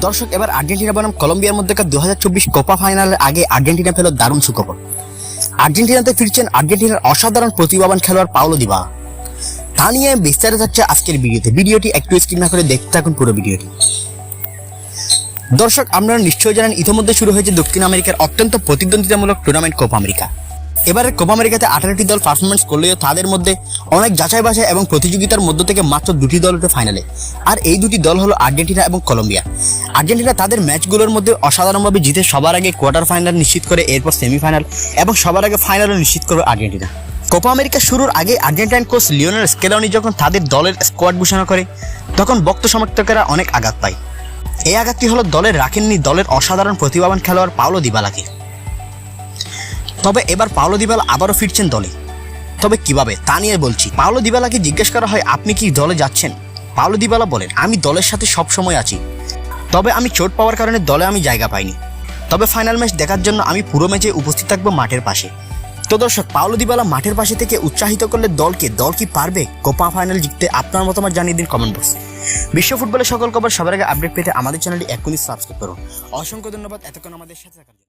দর্শক, এবার আর্জেন্টিনা বনাম কলম্বিয়ার মধ্যকার 2024 কোপা ফাইনালের আগে আর্জেন্টিনা পেল দারুণ সুখবর। আর্জেন্টিনাতে ফিরছেন আর্জেন্টিনার অসাধারণ প্রতিভাবান খেলোয়াড় পাওলো দিবালা। তা নিয়ে বিস্তারিত হচ্ছে আজকের ভিডিওটি একটু স্কিপ না করে দেখতে থাকুন পুরো ভিডিওটি। দর্শক, আপনারা নিশ্চয়ই জানেন ইতিমধ্যে শুরু হয়েছে দক্ষিণ আমেরিকার অত্যন্ত প্রতিদ্বন্দ্বিতামূলক টুর্নামেন্ট কোপা আমেরিকা। এবারের কোপা আমেরিকাতে 18টি দল পারফরমেন্স করলেও তাদের মধ্যে অনেক যাচাই বাছাই এবং প্রতিযোগিতার মধ্য থেকে মাত্র 2টি দল ওঠে ফাইনালে। আর এই 2টি দল হলো আর্জেন্টিনা এবং কলম্বিয়া। আর্জেন্টিনা তাদের ম্যাচগুলোর মধ্যে অসাধারণভাবে জিতে সবার আগে কোয়ার্টার ফাইনাল নিশ্চিত করে, এরপর সেমিফাইনাল এবং সবার আগে ফাইনালও নিশ্চিত করবে আর্জেন্টিনা। কোপা আমেরিকা শুরুর আগে আর্জেন্টাইন কোচ লিওনেল স্কেলোনি যখন তাদের দলের স্কোয়াড ঘোষণা করে, তখন ভক্ত সমর্থকেরা অনেক আঘাত পায়। এই আঘাতটি হলো দলের রাখেননি দলের অসাধারণ প্রতিভাবান খেলোয়াড় পাওলো দিবালাকে। তবে এবার পাওলো দিবালা আবারও ফিরছেন দলে। তবে কিভাবে তা নিয়ে বলছি। পাওলো দিবালাকে জিজ্ঞেস করা হয়, আপনি কি দলে যাচ্ছেন? পাওলো দিবালা বলেন, আমি দলের সাথে সব সময় আছি, তবে আমি চোট পাওয়ার কারণে দলে আমি জায়গা পাইনি। তবে ফাইনাল ম্যাচ দেখার জন্য আমি পুরো ম্যাচে উপস্থিত থাকবো মাঠের পাশে। তো দর্শক, পাওলো দিবালা মাঠের পাশে থেকে উৎসাহিত করলে দল কি পারবে কোপা ফাইনাল জিততে? আপনার মতামত জানিয়ে দিন কমেন্ট বক্সে। বিশ্ব ফুটবলের সকল খবর সবার আগে আপডেট পেতে আমাদের চ্যানেলটি এক্ষুনি সাবস্ক্রাইব করুন। অসংখ্য ধন্যবাদ এতক্ষণ আমাদের সাথে থাকার জন্য।